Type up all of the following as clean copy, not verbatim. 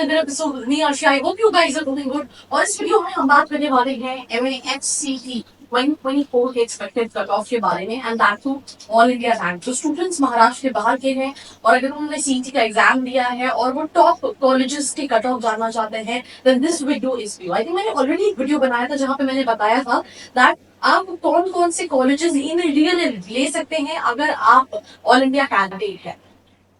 another episode with me, Arshi. I hope you guys are doing good. और इस video में हम बात करने वाले हैं MAHCT 2024 के एक्सपेक्टेड कट ऑफ के बारे में and that to all India rank. जो स्टूडेंट्स महाराष्ट्र के बाहर के हैं और अगर उन्होंने सीटी का एग्जाम दिया है और वो टॉप कॉलेजेस के कट ऑफ जानना चाहते हैं, then this video is for you. I think मैंने ऑलरेडी एक वीडियो बनाया था जहाँ पे मैंने बताया था दैट आप कौन कौन से कॉलेजेस इन रियल ले सकते हैं अगर आप ऑल इंडिया कैंडिडेट है,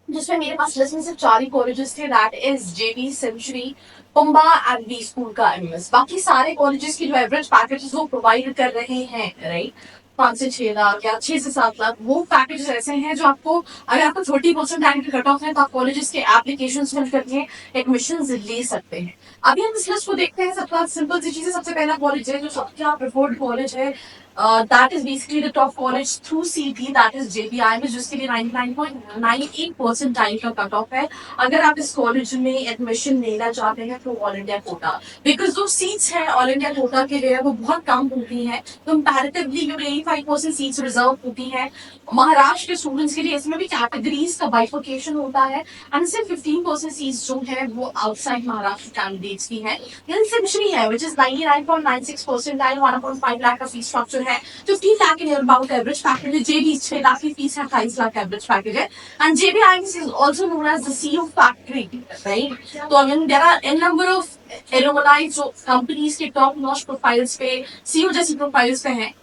जिसमें मेरे पास लिस्ट में सिर्फ 4 ही कॉलेजेस थे, that is JB, century, PUMBA and B school का एमएस। बाकी सारे कॉलेजेस की जो एवरेज पैकेजेस वो प्रोवाइड कर रहे हैं, राइट, 5 से 6 लाख या 6 से 7 लाख, वो पैकेजेस ऐसे हैं जो आपको, अगर आपको 30% रैंक कट ऑफ है तो आप कॉलेजेस के एप्लीकेशन फिल करके एडमिशन ले सकते हैं। अभी हम इस लिस्ट को देखते हैं। सबसे सिंपल सी चीज है, सबसे पहला कॉलेज है जो सबका प्रेफर्ड कॉलेज है, that is basically the top college through CT, that is JBI में, जिसके लिए 99.98% टाइम का कट ऑफ है अगर आप इस कॉलेज में एडमिशन लेना चाहते हैं through all India quota. Because जो सीट्स हैं ऑल इंडिया कोटा के लिए वो बहुत कम होती हैं, कंपैरेटिवली 85% सीट्स रिजर्व होती हैं महाराष्ट्र के स्टूडेंट्स के लिए। इसमें भी कैटेगरीज का बाइफिकेशन होता है एंड सिर्फ 15% सीट्स जो है वो आउटसाइड महाराष्ट्र कैंडिडेट्स की है। सेंचुरी है विच इज 99.96% 1.5 लाख का फीस स्ट्रक्चर है, 15 lakh in about average package है। जेबी 6 लाख की फीस है, 28 लाख एवरेज पैकेज है and JB IMS is also known as the CEO factory, right. तो again there are an number of alumni जो companies के top notch profiles पे, CEO जैसी profiles पे हैं।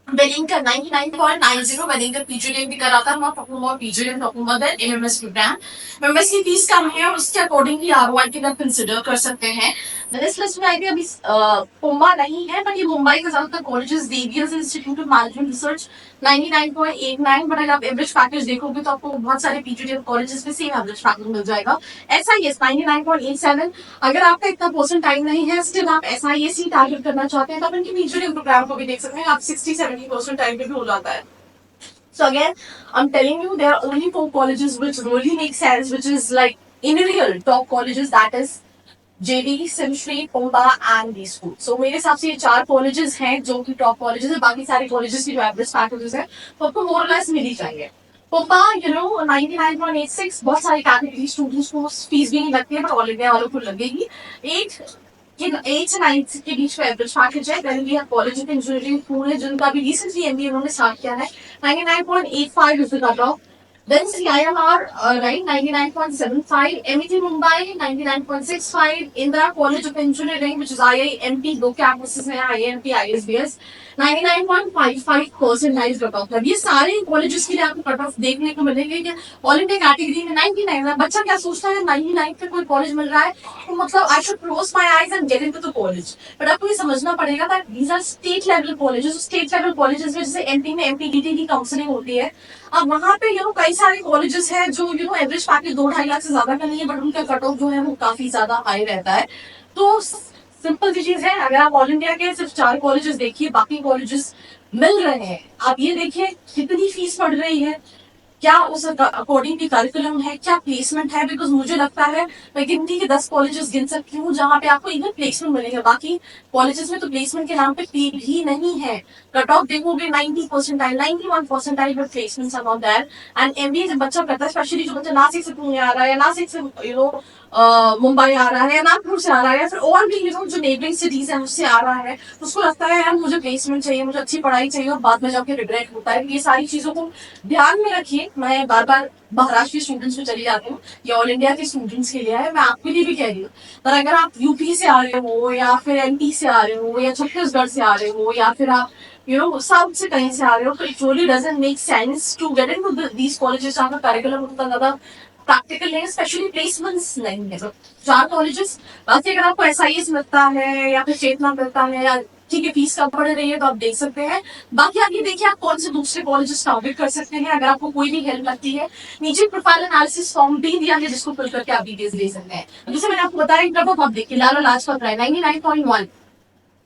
Belinka 99.90, Belinka PGDM भी कराता है, not talking about PGDM, talking about the MMS program। MMS की फीस कम है और उसके अकॉर्डिंगली आरओआई के आप कंसिडर कर सकते हैं। इस लिस्ट में आई अभी पुम्बा नहीं है, बट ये मुंबई का ज्यादातर कॉलेजेस, देवियस institute of management research 99.89, but अगर आप एवरेज पैकेज देखोगे तो आपको बहुत सारे पीजीडीएम कॉलेजेस में सेम एवरेज पैकेज मिल जाएगा। SIS 99.87, अगर आपका इतना परसेंट टाइम नहीं है, स्टिल आप SISC टारगेट करना चाहते हैं तो आप इनके पीजीडीएम प्रोग्राम को भी देख सकते हैं, आप 60-70% टाइम पे भी हो जाता है। So again, I'm telling you, there are only 4 colleges which really make sense, which is like in real top colleges, that is JB, Century, Pumba and B School. So मेरे हिसाब से ये 4 कॉलेजेस हैं जो कि टॉप कॉलेजेस है। बाकी सारे कॉलेजेस की जो एवरेज पैकेजेस है तो आपको मोर लेस मिल ही चाहिए। पुम्बा 99.86, बहुत सारी कैटेगरी स्टूडेंट्स को फीस भी नहीं लगती है, बट ऑल इंडिया वालों को लगेगी। 8 से 9 के बीच में एवरेज पैकेज है। Then we have college of engineering Pune, जिनका भी रिसेंटली एमबीए उन्होंने स्टार्ट किया है, 99.85 is the cut off. Then CIMR, right, 99.75, MET Mumbai 99.65, Indira College of Engineering, which is IIMT, दो कैंपसेस हैं, IIMT, ISBS 99.55% nice cut off है। ये सारे कॉलेजेस के लिए आपको कट ऑफ देखने को मिलेंगे कि ऑल इंडिया कैटेगरी में 99 है। बच्चा क्या सोचता है, 99 पे कोई कॉलेज मिल रहा है तो मतलब I should close my eyes and get into the college. But आपको ये समझना पड़ेगा that these are state level colleges. State level colleges में जैसे एमपी में MPDT की काउंसलिंग होती है, अब वहां पे कई सारे कॉलेजेस हैं जो एवरेज पैकेज 2-2.5 लाख से ज्यादा का नहीं है, बट उनका कट ऑफ जो है वो काफी ज्यादा हाई रहता है। तो सिंपल सी चीज है, अगर आप ऑल इंडिया के सिर्फ 4 कॉलेजेस देखिए, बाकी कॉलेजेस मिल रहे हैं, आप ये देखिए कितनी फीस पड़ रही है, क्या उस अकॉर्डिंग की करिकुलम है, क्या प्लेसमेंट है। बिकॉज मुझे लगता है मैं गिनती के 10 कॉलेजेस गिन सकती हूँ जहाँ पे आपको इवन प्लेसमेंट मिलेगा। बाकी कॉलेजेस में तो प्लेसमेंट के नाम पे फी भी नहीं है। कट ऑफ देखोगे 90%, 91%, but placement are not there. And MBA जब बच्चा करता है, स्पेशली जो बच्चा नासिक से पुणे आ रहा है या नासिक से मुंबई आ रहा है या नागपुर से आ रहा है या फिर और भी जो नेबरिंग सिटीज है उससे आ रहा है, उसको लगता है यार मुझे प्लेसमेंट चाहिए, मुझे अच्छी पढ़ाई चाहिए, और बाद में जाके रिग्रेट होता है। ये सारी चीजों को ध्यान में रखिए। मैं बार बार महाराष्ट्र के स्टूडेंट्स में चली जाती हूँ, ये ऑल इंडिया के स्टूडेंट्स के लिए है, मैं आपके लिए भी कह रही हूँ। पर अगर आप यूपी से आ रहे हो या फिर MP से आ रहे हो या छत्तीसगढ़ से आ रहे हो या फिर आप साउथ से कहीं से आ रहे हो, तो it really doesn't make sense to get into these colleges जहाँ का करिकुलम उतना ज्यादा प्रैक्टिकल नहीं है, स्पेशली प्लेसमेंट्स नहीं है। तो 4 कॉलेजेस, बाकी अगर आपको SIS मिलता है या फिर चेतना मिलता है या ठीक है फीस कम पड़ रही है तो आप देख सकते हैं। बाकी आगे देखिए आप कौन से दूसरे कॉलेजेस टारगेट कर सकते हैं। अगर आपको कोई भी हेल्प लगती है, नीचे प्रोफाइल एनालिसिस फॉर्म भी दिया है जिसको फिल करके आप डिटेल्स ले सकते हैं। जैसे मैंने आपको बताया, आप देखिए Lala Lajpat Rai 99.1,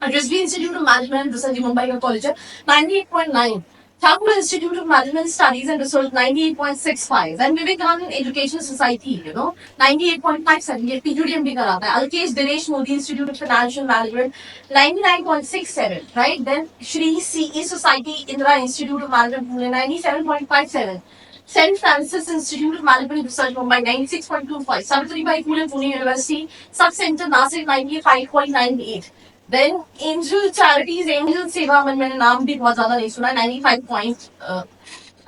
Rizvi institute of management research Mumbai का कॉलेज है 98.9, Thakur Institute of Management Studies and Research 98.65, and Vivekanand Education Society 98.57, ये PGDM भी कराता है। Alkesh Dinesh Modi Institute of Financial Management 99.67, right? Then Shri CE Society Indira Institute of Management Pune 97.57, St. Francis Institute of Management Research, Mumbai 96.25, Savitribai Phule Pune University, Sub Center Nasik 95.98. Then Angel Charities, Angel Seva, मैंने नाम भी बहुत ज़्यादा नहीं सुना, 95 point.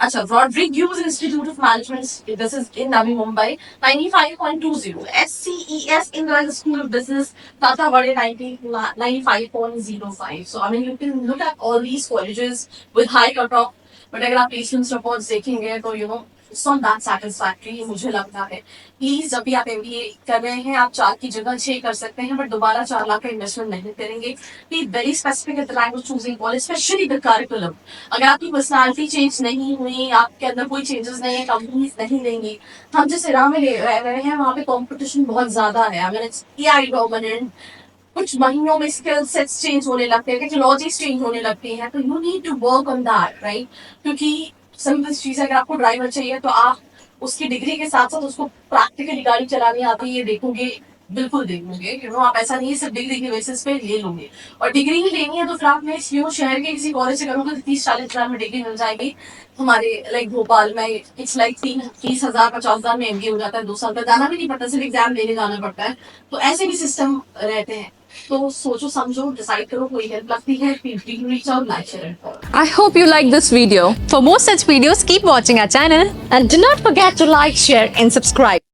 अच्छा, Rodriguez Institute of Management, this is in Navi Mumbai, 95.20. SCES Indira School of Business, Tata Vade 95.05. So I mean, you can look at all these colleges with high cutoff, but अगर आप placements reports देखेंगे तो it's not that satisfactory मुझे लगता है. Please जब भी आप MBA कर रहे हैं, आप 4 की जगह 6 कर सकते हैं, बट दोबारा 4 लाख का इन्वेस्टमेंट नहीं करेंगे. Be very specific at the time of choosing college, specially the curriculum. अगर आपकी पर्सनालिटी चेंज नहीं हुई, आपके अंदर कोई चेंजेस नहीं है, कंपनीज नहीं देंगी. हम जिस इरा में रह रहे हैं वहाँ पे कॉम्पिटिशन बहुत ज्यादा है. I mean it's AI dominant. कुछ महीनों में स्किल सेट्स चेंज होने लगते हैं, टेक्नोलॉजीज चेंज होने लगती हैं, तो you need to work on that, right? क्योंकि सिंपल चीज है, अगर आपको ड्राइवर चाहिए तो आप उसकी डिग्री के साथ साथ उसको प्रैक्टिकली गाड़ी चलानी आती है ये देखोगे, बिल्कुल देखोगे. आप ऐसा नहीं है सिर्फ डिग्री के बेसिस पे ले लोगे. और डिग्री ही लेनी है तो फिर आपने शहर के किसी कॉलेज से करोगे तो 30-40 हजार में डिग्री मिल जाएगी. हमारे लाइक भोपाल में इट्स लाइक 30,000 50,000 में MBA हो जाता है. 2 साल का जाना भी नहीं पड़ता, सिर्फ एग्जाम देने जाना पड़ता है. तो ऐसे भी सिस्टम रहते हैं. तो सोचो समझो, डिसाइड करो, कोई हेल्प लगती है, feel free to reach out, like, share and follow. I hope you like this video. For more such videos, keep watching our channel. And do not forget to like, share, and subscribe.